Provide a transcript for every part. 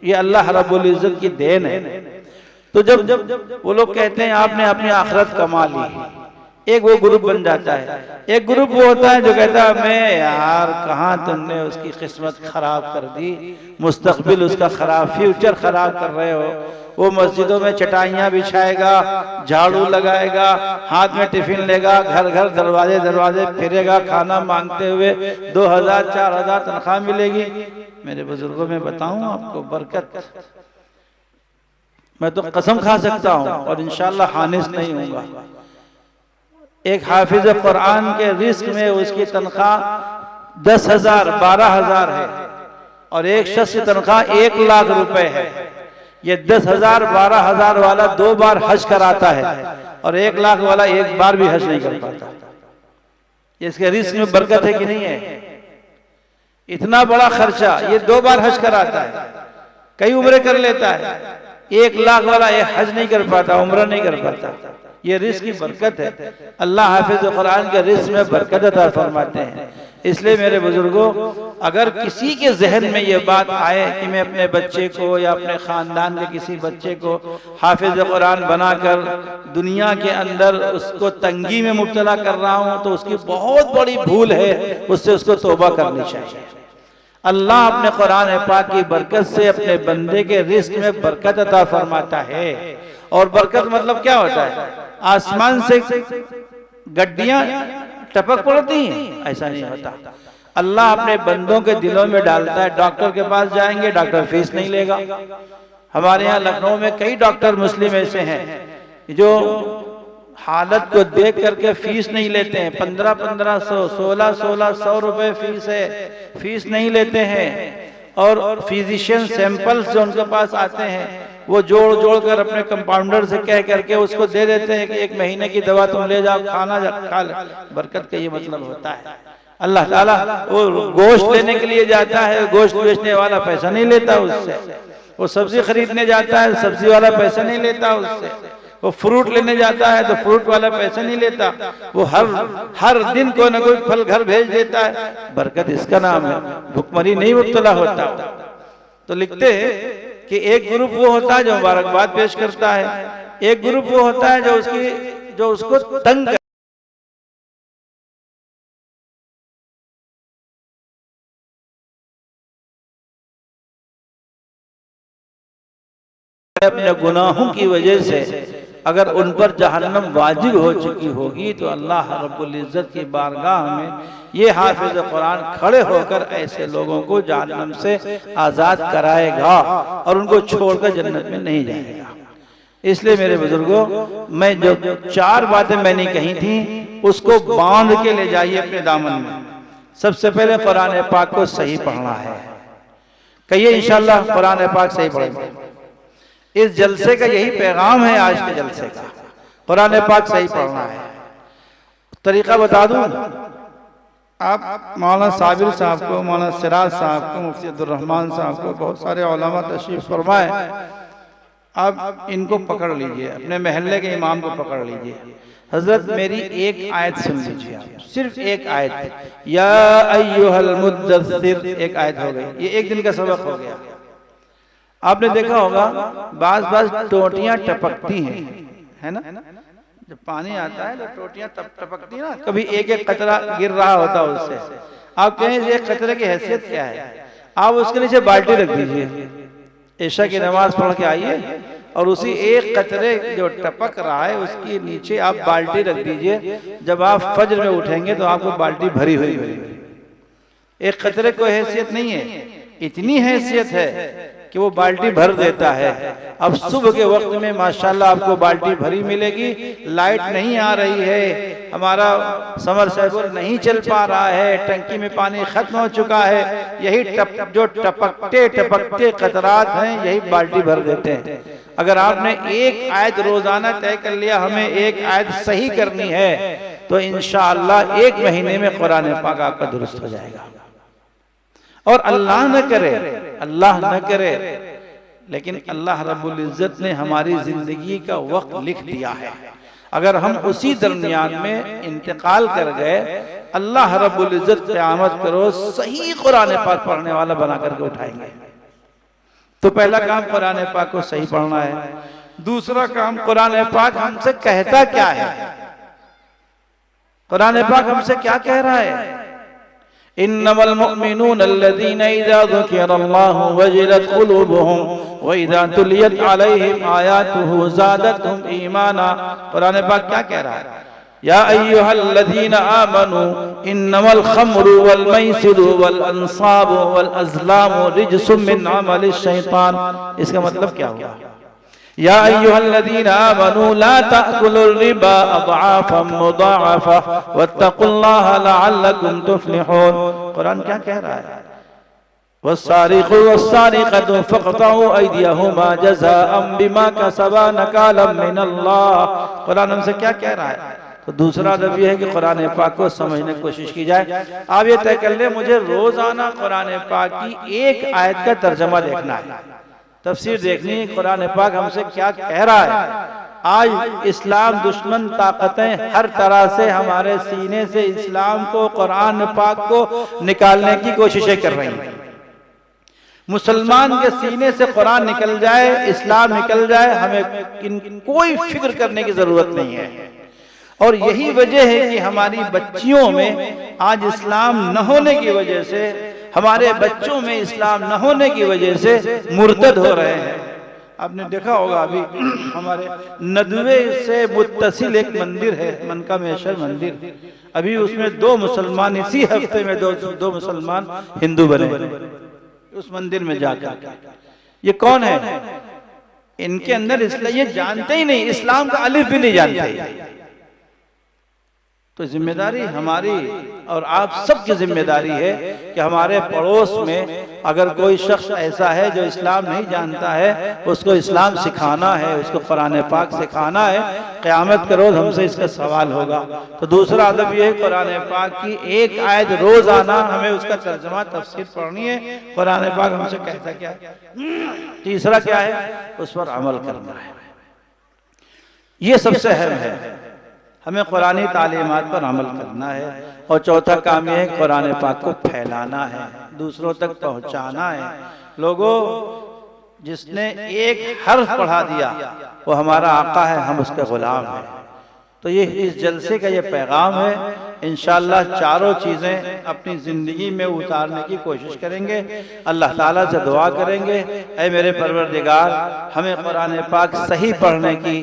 ये अल्लाह रब्बुल इज्जत की देन है। तो जब वो लोग कहते हैं आपने अपनी आखिरत कमा ली, एक वो ग्रुप बन जाता है। एक ग्रुप वो होता है जो कहता है मैं यार कहाँ तुमने उसकी किस्मत खराब कर दी, मुस्तकबिल उसका खराब, फ्यूचर खराब कर रहे हो। वो मस्जिदों में चटाइयाँ बिछाएगा, झाड़ू लगाएगा, हाथ में टिफिन लेगा, घर घर दरवाजे दरवाजे फिरेगा, खाना मांगते हुए 2000 4000 तनख्वाह मिलेगी। मेरे बुजुर्गों में बताऊं आपको बरकत, मैं तो कसम खा सकता हूं और इंशाअल्लाह हानिस नहीं होऊंगा। एक हाफिज कुरान के रिस्क में उसकी तनख्वाह 10,000 12,000 है और एक शख्स की तनख्वाह 1 लाख रुपए है। ये 10,000 12,000 वाला 2 बार हज कराता है और 1 लाख वाला 1 बार भी हज नहीं कर पाता। इसके रिस्क में बरकत है कि नहीं है? इतना बड़ा खर्चा, ये 2 बार हज कराता है, कई उम्रे कर लेता है। 1 लाख वाला ये हज नहीं कर पाता, उम्रा नहीं कर पाता। ये रिस्क की बरकत है। अल्लाह हाफिज कुरान के रिस्क में बरकत अता फरमाते हैं। इसलिए मेरे बुजुर्गों, अगर किसी के जहन में ये बात आए कि मैं अपने बच्चे को या अपने खानदान के किसी बच्चे को हाफिज कुरान बनाकर दुनिया के अंदर उसको तंगी में मुब्तला कर रहा हूं, तो उसकी बहुत बड़ी भूल है, उससे उसको तौबा करनी चाहिए। अल्लाह अपने कुरान पाक की बरकत से अपने बंदे के रिस्क में बरकत अता फरमाता है। और बरकत मतलब क्या होता है? आसमान से गड्डियां टपक पड़ती हैं, ऐसा नहीं होता। अल्लाह अपने बंदों के दिलों में डालता है। डॉक्टर के पास जाएंगे, डॉक्टर फीस नहीं लेगा। हमारे यहाँ लखनऊ में कई डॉक्टर मुस्लिम ऐसे हैं जो हालत को देख करके फीस नहीं लेते हैं। 1500 1600 रुपए फीस है, फीस नहीं लेते हैं। और फिजिशियन सैंपल्स जो उनके पास आते हैं वो जोड़ जोड़ कर अपने कंपाउंडर से कह करके उसको दे देते हैं कि 1 महीने की दवा तुम ले जाओ, खाना खा ले। बरकत का ये मतलब होता है। अल्लाह ताला वो गोश्त लेने के लिए जाता है, गोश्त बेचने वाला पैसा नहीं लेता उससे। वो सब्जी खरीदने जाता है, सब्जी वाला पैसा नहीं लेता उससे। वो फ्रूट लेने जाता है तो फ्रूट वाला पैसा नहीं लेता। वो हर दिन कोई ना कोई फल घर भेज देता है। बरकत इसका नाम है, भुखमरी नहीं मुब्तला होता। तो लिखते हैं कि एक ग्रुप वो होता है जो मुबारकबाद पेश करता है, एक ग्रुप वो होता है जो उसको तंग अपने गुनाहों की वजह से अगर उन पर जहन्नम वाजिब हो चुकी होगी तो अल्लाह रब्बुल इज्जत की बारगाह में ये हाफिज कुरान खड़े होकर ऐसे लोगों को जहन्नम से आजाद कराएगा और उनको छोड़कर जन्नत में नहीं जाएगा। इसलिए मेरे बुजुर्गों, मैं जो 4 बातें मैंने कही थी उसको बांध के ले जाइए अपने दामन में। सबसे पहले कुरान पाक को सही पढ़ना है। कहिए इंशाअल्लाह कुरान पाक सही पढ़ेंगे। इस जलसे का यही पैगाम है, आज के जलसे का कुरान पाक सही पढ़ना है। तरीका बता दूं, आप मौलाना साबिर साहब को, मौलाना सिराज साहब को, मुफ्ती अब्दुल रहमान साहब को, बहुत सारे उलमा तशरीफ फरमाए, आप इनको पकड़ लीजिए, अपने महल्ले के इमाम को पकड़ लीजिए। हजरत मेरी एक आयत सुन लीजिए, सिर्फ एक आयत, या अय्युहल मुद्दस्सिर, एक आयत हो गई। ये एक दिन का सबक हो गया। आपने देखा होगा बाज टोटियां टपकती हैं, है ना? जब पानी आता है तो टोटियां टपकती है ना, कभी एक एक कतरा गिर रहा होता है उससे। आप कहें एक कतरे की हैसियत क्या है? आप उसके नीचे बाल्टी रख दीजिए, ईशा की नमाज पढ़ के आइए और उसी एक कतरे जो टपक रहा है उसके नीचे आप बाल्टी रख दीजिए। जब आप फज्र में उठेंगे तो आपको बाल्टी भरी हुई मिलेगी। एक कतरे को हैसियत नहीं है, इतनी हैसियत है कि वो बाल्टी भर देता है। अब सुबह के वक्त में माशाल्लाह आपको बाल्टी भरी मिलेगी। लाइट नहीं आ रही है, हमारा समरसेबल नहीं चल पा रहा है, टंकी में पानी खत्म हो चुका है, यही जो टपकते टपकते कतरात हैं यही बाल्टी भर देते हैं। अगर आपने एक आयत रोजाना तय कर लिया, हमें एक आयत सही करनी है, तो इंशाअल्लाह 1 महीने में कुरान पाक आपका दुरुस्त हो जाएगा। और अल्लाह न करे लेकिन अल्लाह रब्बुल इज्जत ने हमारी जिंदगी का वक्त लिख दिया है। अगर हम उसी दरमियान में इंतकाल कर गए, अल्लाह रब्बुल इज्जत क़यामत करो सही कुरान पाक पढ़ने वाला बना करके उठाएंगे। तो पहला काम कुरान पाक को सही पढ़ना है। दूसरा काम, कुरान पाक हमसे कहता क्या है, कुरान पाक हमसे क्या कह रहा है। इन्नमल मुमिनूना अल्लज़ीना इज़ा ज़ुकिरल्लाहु वजिलत क़ुलूबुहुम व इज़ा तुलियत अलैहिम आयातुहु ज़ादतहुम ईमाना। कुरान पाक क्या कह रहा है, या अय्युहल्लज़ीना आमनू इन्नमल खम्रु वल मैसिरु वल अंसाबु वल अज़लामु रिज्सुम मिन अमलिश शैतान। इसका मतलब क्या हुआ, या अय्युहल्लज़ीना आमनू ला ताकुलुर रिबा अज़आफ़न मुज़ाअफ़ा वत्तक़ुल्लाहा लअल्लकुम तुफ़्लिहून। कुरान क्या कह रहा है, वस्सारिक़ु वस्सारिक़तु फ़क़तऊ अयदियहुमा जज़ाअन बिमा कसबा नकालन मिनल्लाह। कुरान हमसे क्या कह रहा है। तो दूसरा अदब यह है कि कुरान पाक को समझने की कोशिश की जाए। आप ये तय कर ले, मुझे रोजाना कुरान पाक की एक आयत का तर्जमा देखना है, तफसीर देखनी है, कुरान पाक हमसे क्या कह रहा है। आज इस्लाम दुश्मन ताकतें हर तरह से हमारे सीने से इस्लाम को, कुरान पाक को निकालने की कोशिशें कर रही हैं। मुसलमान के सीने से कुरान निकल जाए, इस्लाम निकल जाए, हमें कोई फिक्र करने की जरूरत नहीं है। और यही वजह है कि हमारी बच्चियों में आज इस्लाम न होने की वजह से, हमारे बच्चों में इस्लाम न होने की वजह से मुर्तद हो रहे हैं। आपने देखा होगा अभी हमारे नदवे से मुत्तसिल एक मंदिर है, मनकामेश्वर मंदिर, अभी उसमें 2 मुसलमान, इसी हफ्ते में दो मुसलमान हिंदू बने उस मंदिर में जाकर। ये कौन है, इनके अंदर इस्लाम, ये जानते ही नहीं, इस्लाम का अलिफ भी नहीं जानते। तो जिम्मेदारी हमारी और आप सबकी जिम्मेदारी है कि हमारे पड़ोस में अगर कोई शख्स ऐसा है जो इस्लाम नहीं जानता है, उसको इस्लाम सिखाना है, उसको कुरान पाक सिखाना है। क़यामत के रोज हमसे इसका सवाल होगा। तो दूसरा अदब यह है, कुरान पाक की एक आयत रोजाना हमें उसका तर्जुमा तफसीर पढ़नी है, कुरान पाक हमसे कहता क्या है। तीसरा क्या है, उस पर अमल करना है, ये सबसे अहम है, हमें कुरानी तालीमात पर अमल करना है। और चौथा काम यह है, कुरान पाक को फैलाना है, दूसरों तक पहुंचाना है। लोगों, जिसने एक हर्फ पढ़ा दिया वो हमारा आका है, हम उसके गुलाम हैं। तो ये इस जलसे का ये पैगाम है। इंशाअल्लाह चारों चीज़ें अपनी ज़िंदगी में उतारने की कोशिश करेंगे, अल्लाह ताला से दुआ करेंगे, ऐ मेरे परवरदिगार हमें कुरान पाक सही पढ़ने की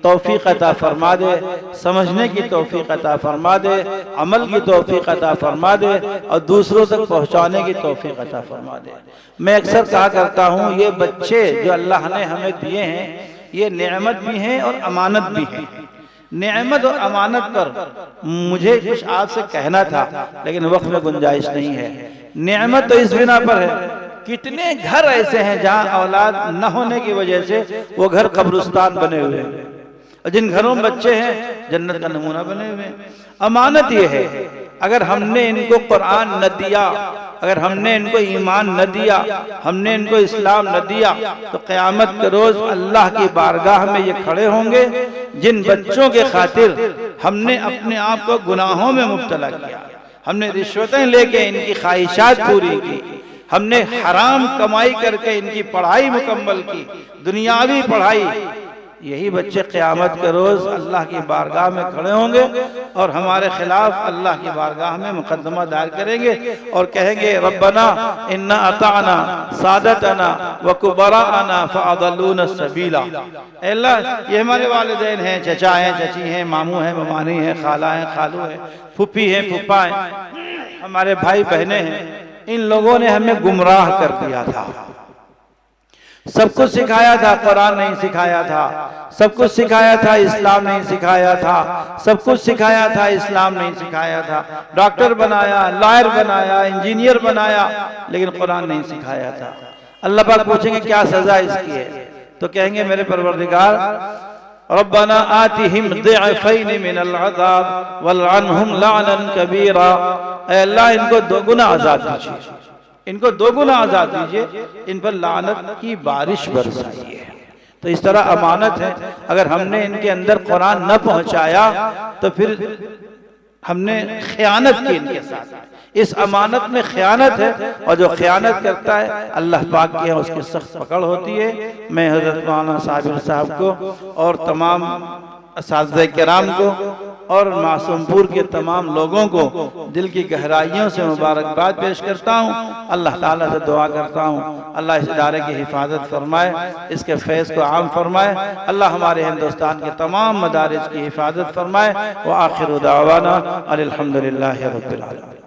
तौफीक अता फरमा दे, समझने की तौफीक अता फरमा दे, अमल की तौफीक अता फरमा दे और दूसरों तक पहुंचाने की तौफीक अता फरमा दे। मैं अक्सर कहा करता हूँ, ये बच्चे जो अल्लाह ने हमें दिए हैं, ये नेमत भी हैं और अमानत भी हैं। नेमत और अमानत पर मुझे कुछ आपसे कहना था, लेकिन वक्त में गुंजाइश नहीं है। नेमत तो इस बिना पर है, कितने घर ऐसे हैं जहाँ औलाद न होने की वजह से वो घर कब्रिस्तान बने हुए हैं, और जिन घरों में बच्चे हैं जन्नत का नमूना बने हुए हैं। अमानत ये है, अगर हमने इनको कुरान न दिया, अगर हमने इनको ईमान न दिया, हमने इनको इस्लाम न दिया, तो क़यामत के रोज अल्लाह की बारगाह में ये खड़े होंगे। जिन बच्चों के खातिर हमने अपने आप को गुनाहों में मुब्तला किया, हमने रिश्वतें लेके इनकी ख्वाहिशात पूरी की, हमने हराम कमाई करके इनकी पढ़ाई मुकम्मल की, दुनियावी पढ़ाई, यही बच्चे क़यामत के रोज अल्लाह की बारगाह में खड़े होंगे और हमारे खिलाफ अल्लाह की बारगाह में मुकदमा दायर करेंगे और कहेंगे, रब्बना इन्ना अताना सादतना व कुबराना फअदल्लूना सबीला। अल्लाह, ये हमारे वालिदैन हैं, चचा हैं, चची हैं, मामू हैं, ममानी हैं, खाला हैं, खालू हैं, फूफी हैं, फूफा हैं, हमारे भाई बहनें हैं। इन लोगों ने हमें गुमराह कर दिया था, सब कुछ सिखाया था, कुरान नहीं सिखाया था, सब कुछ सिखाया था, इस्लाम नहीं सिखाया था, सब कुछ सिखाया था, इस्लाम नहीं सिखाया था, डॉक्टर बनाया, लॉयर बनाया, इंजीनियर बनाया, लेकिन कुरान नहीं सिखाया था। अल्लाह पाक पूछेंगे क्या सजा इसकी है, तो कहेंगे मेरे परवरदिगार रब्बना आतिहिम ज़िअफ़ैन मिनल अज़ाब वलअनहुम लअनन कबीरा। अल्लाह इनको 2 गुना अज़ाब दीजिए, इनको 2 गुना आजाद दीजिए, इन पर लानत की बारिश बरसाइए। तो इस तरह अमानत है, अगर हमने इनके अंदर कुरान न पहुंचाया तो फिर हमने खयानत की इनके साथ। इस अमानत में खयानत है, और जो खयानत करता है अल्लाह पाक के यहाँ उसकी सख्त पकड़ होती है। मैं हज़रत मौलाना साबिर साहब को और तमाम असातिज़ा किराम को और मासूमपुर के तमाम लोगों को दिल की गहराइयों से मुबारकबाद पेश करता हूँ। अल्लाह ताला से दुआ करता हूँ अल्लाह इस इदारे की हिफाजत फरमाए, इसके फैज़ को आम फरमाए। अल्लाह हमारे हिंदुस्तान के तमाम मदारिस की हिफाजत फरमाए। व आखिर दावाना अल्हम्दुलिल्लाहि रब्बिल आलमीन।